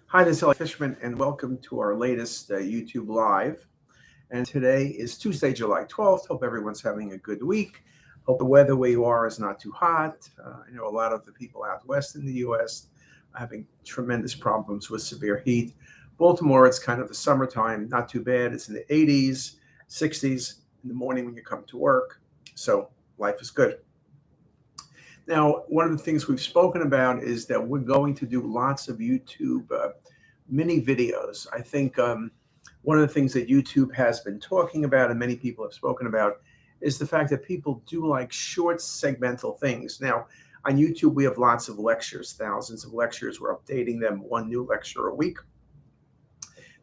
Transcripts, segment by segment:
Hi, this is Ellie Fishman, and welcome to our latest YouTube Live. And today is Tuesday, July 12th. Hope everyone's having a good week. Hope the weather where you are is not too hot. I know a lot of the people out west in the U.S. are having tremendous problems with severe heat. Baltimore, it's kind of the summertime, not too bad. It's in the 80s, 60s in the morning when you come to work. So life is good. Now, one of the things we've spoken about is that we're going to do lots of YouTube mini videos. I think one of the things that YouTube has been talking about and many people have spoken about is the fact that people do like short segmental things. Now, on YouTube, we have lots of lectures, thousands of lectures. We're updating them, one new lecture a week.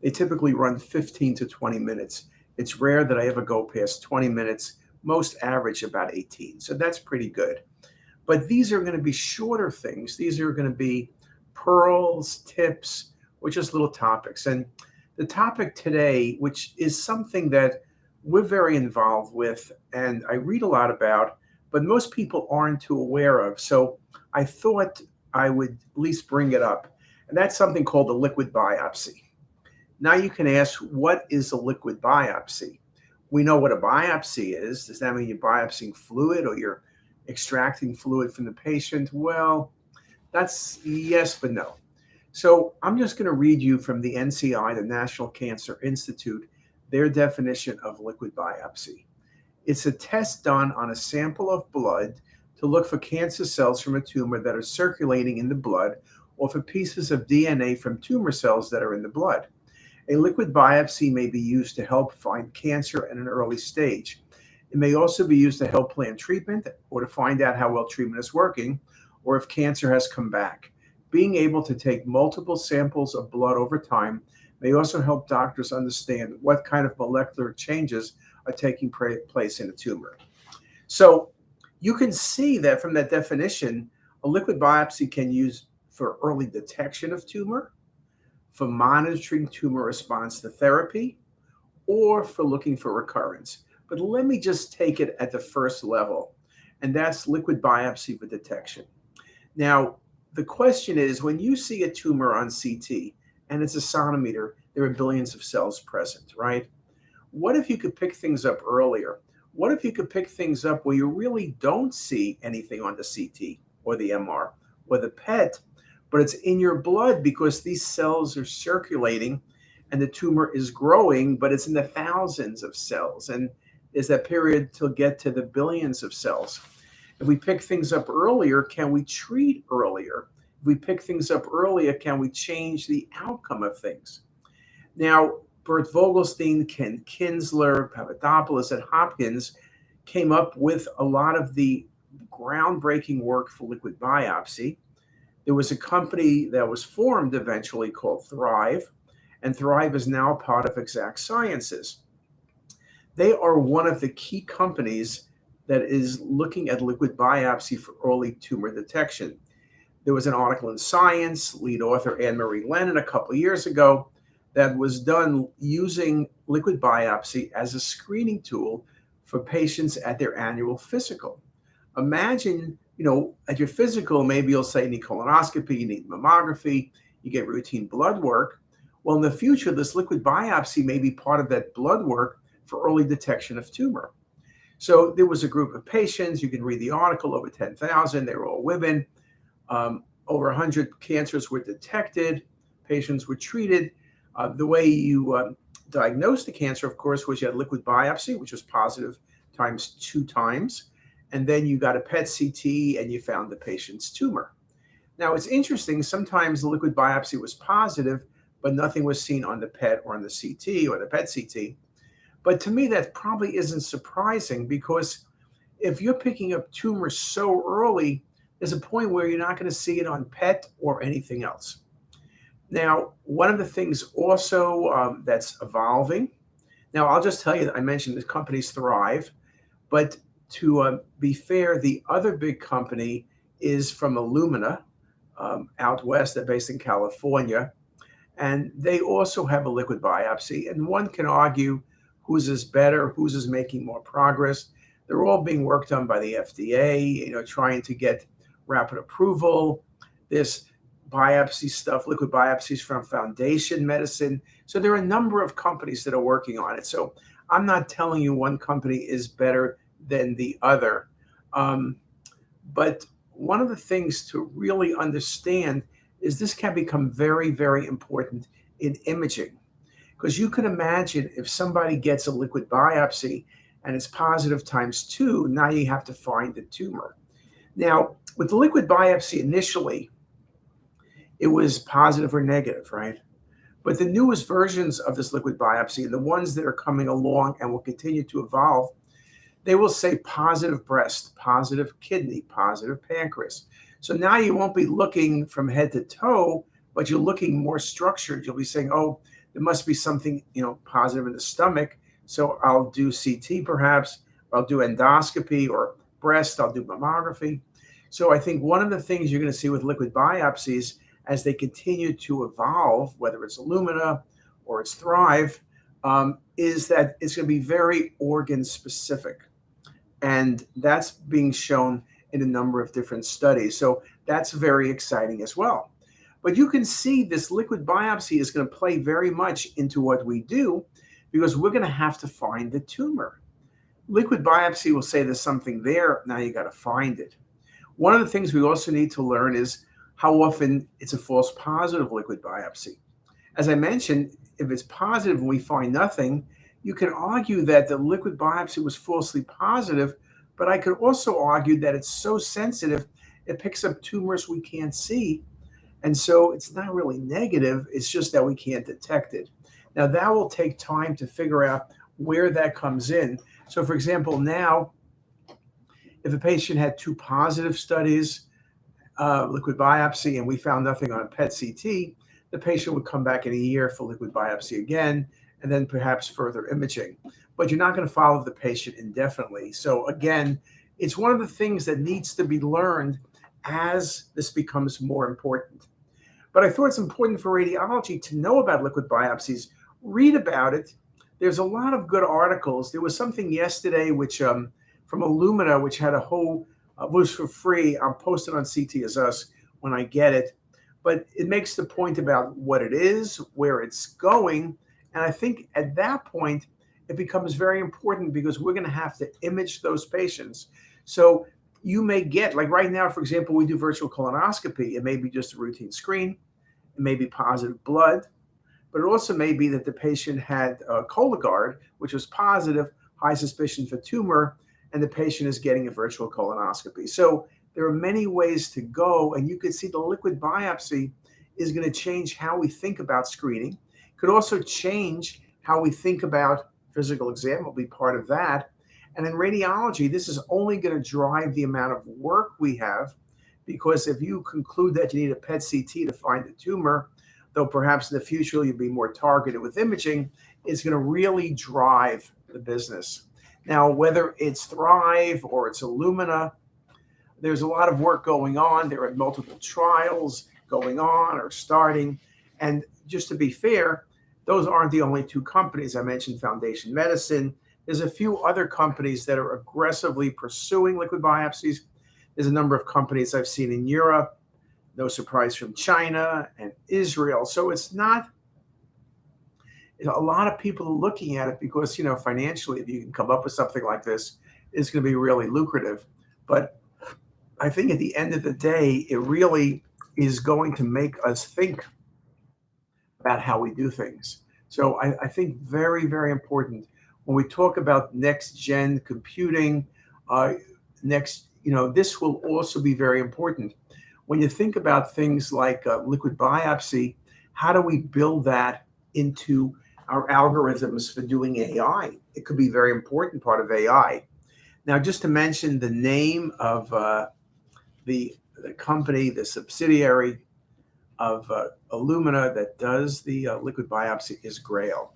They typically run 15 to 20 minutes. It's rare that I ever go past 20 minutes, most average about 18. So that's pretty good. But these are going to be shorter things. These are going to be pearls, tips, or just little topics. And the topic today, which is something that we're very involved with and I read a lot about, but most people aren't too aware of. So I thought I would at least bring it up. And that's something called a liquid biopsy. Now you can ask, what is a liquid biopsy? We know what a biopsy is. Does that mean you're biopsying fluid or you're extracting fluid from the patient? Well, that's yes, but no. So I'm just going to read you from the NCI, the National Cancer Institute, their definition of liquid biopsy. It's a test done on a sample of blood to look for cancer cells from a tumor that are circulating in the blood or for pieces of DNA from tumor cells that are in the blood. A liquid biopsy may be used to help find cancer at an early stage. It may also be used to help plan treatment or to find out how well treatment is working or if cancer has come back. Being able to take multiple samples of blood over time may also help doctors understand what kind of molecular changes are taking place in a tumor. So you can see that from that definition, a liquid biopsy can be used for early detection of tumor, for monitoring tumor response to therapy, or for looking for recurrence. But let me just take it at the first level, and that's liquid biopsy for detection. Now, the question is, when you see a tumor on CT and it's a sonometer, there are billions of cells present, right? What if you could pick things up earlier? What if you could pick things up where you really don't see anything on the CT or the MR or the PET, but it's in your blood because these cells are circulating and the tumor is growing, but it's in the thousands of cells. And is that period to get to the billions of cells. If we pick things up earlier, can we treat earlier? If we pick things up earlier, can we change the outcome of things? Now, Bert Vogelstein, Ken Kinsler, Papadopoulos at Hopkins came up with a lot of the groundbreaking work for liquid biopsy. There was a company that was formed eventually called Thrive, and Thrive is now part of Exact Sciences. They are one of the key companies that is looking at liquid biopsy for early tumor detection. There was an article in Science, lead author Anne-Marie Lennon a couple of years ago, that was done using liquid biopsy as a screening tool for patients at their annual physical. Imagine, at your physical, maybe you'll say you need colonoscopy, you need mammography, you get routine blood work. Well, in the future, this liquid biopsy may be part of that blood work for early detection of tumor. So there was a group of patients. You can read the article, over 10,000. They were all women. Over 100 cancers were detected. Patients were treated. The way you diagnosed the cancer, of course, was you had liquid biopsy, which was positive times 2 times. And then you got a PET CT and you found the patient's tumor. Now, it's interesting. Sometimes the liquid biopsy was positive, but nothing was seen on the PET or on the CT or the PET CT. But to me, that probably isn't surprising because if you're picking up tumors so early, there's a point where you're not going to see it on PET or anything else. Now, one of the things also that's evolving, now I'll just tell you that I mentioned the companies Thrive, but to be fair, the other big company is from Illumina out west. They're based in California, and they also have a liquid biopsy. And one can argue whose is better, whose is making more progress. They're all being worked on by the FDA, trying to get rapid approval. There's biopsy stuff, liquid biopsies from Foundation Medicine. So there are a number of companies that are working on it. So I'm not telling you one company is better than the other. Um, but one of the things to really understand is this can become very, very important in imaging. Because you can imagine if somebody gets a liquid biopsy and it's positive times two, now you have to find the tumor. Now, with the liquid biopsy initially, it was positive or negative, right? But the newest versions of this liquid biopsy, the ones that are coming along and will continue to evolve, they will say positive breast, positive kidney, positive pancreas. So now you won't be looking from head to toe, but you're looking more structured. You'll be saying, oh, there must be something, positive in the stomach. So I'll do CT perhaps, or I'll do endoscopy, or breast, I'll do mammography. So I think one of the things you're going to see with liquid biopsies as they continue to evolve, whether it's Illumina or it's Thrive, is that it's going to be very organ specific. And that's being shown in a number of different studies. So that's very exciting as well. But you can see this liquid biopsy is going to play very much into what we do, because we're going to have to find the tumor. Liquid biopsy will say there's something there. Now you got to find it. One of the things we also need to learn is how often it's a false positive liquid biopsy. As I mentioned, if it's positive and we find nothing, you can argue that the liquid biopsy was falsely positive, but I could also argue that it's so sensitive, it picks up tumors we can't see. And so it's not really negative, it's just that we can't detect it. Now that will take time to figure out where that comes in. So for example, now, if a patient had two positive studies, liquid biopsy, and we found nothing on PET CT, the patient would come back in a year for liquid biopsy again, and then perhaps further imaging. But you're not going to follow the patient indefinitely. So again, it's one of the things that needs to be learned as this becomes more important. But I thought it's important for radiology to know about liquid biopsies, read about it. There's a lot of good articles. There was something yesterday which from Illumina, which had a whole, was for free. I'll post it on CTisus when I get it. But it makes the point about what it is, where it's going. And I think at that point, it becomes very important, because we're going to have to image those patients. So you may get, like right now, for example, we do virtual colonoscopy. It may be just a routine screen. It may be positive blood. But it also may be that the patient had Cologuard, which was positive, high suspicion for tumor, and the patient is getting a virtual colonoscopy. So there are many ways to go, and you can see the liquid biopsy is going to change how we think about screening. Could also change how we think about physical exam, will be part of that. And in radiology, this is only going to drive the amount of work we have, because if you conclude that you need a PET CT to find the tumor, though perhaps in the future you'll be more targeted with imaging, it's going to really drive the business. Now, whether it's Thrive or it's Illumina, there's a lot of work going on. There are multiple trials going on or starting. And just to be fair, those aren't the only two companies. I mentioned Foundation Medicine. There's a few other companies that are aggressively pursuing liquid biopsies. There's a number of companies I've seen in Europe, no surprise, from China and Israel. So it's not, a lot of people are looking at it because, financially, if you can come up with something like this, it's going to be really lucrative. But I think at the end of the day, it really is going to make us think about how we do things. So I think very, very important when we talk about next gen computing, this will also be very important. When you think about things like liquid biopsy, how do we build that into our algorithms for doing AI? It could be a very important part of AI. Now, just to mention the name of the company, the subsidiary of Illumina that does the liquid biopsy is Grail.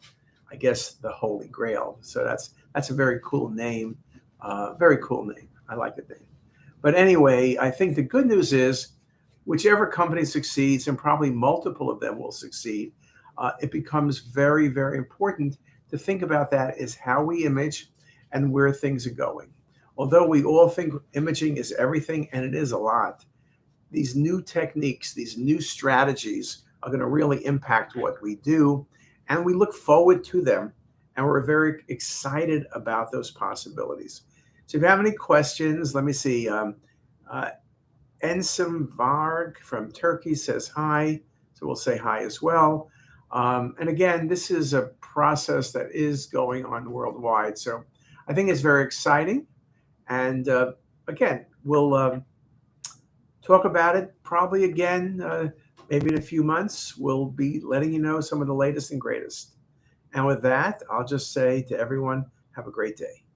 I guess the Holy Grail. So that's a very cool name. Very cool name. I like the name. But anyway, I think the good news is whichever company succeeds, and probably multiple of them will succeed, it becomes very, very important to think about that is how we image and where things are going. Although we all think imaging is everything, and it is a lot, these new techniques, these new strategies are going to really impact what we do. And we look forward to them. And we're very excited about those possibilities. So if you have any questions, let me see. Ensam Varg from Turkey says hi. So we'll say hi as well. And again, this is a process that is going on worldwide. So I think it's very exciting. And again, we'll talk about it probably again, maybe in a few months. We'll be letting you know some of the latest and greatest. And with that, I'll just say to everyone, have a great day.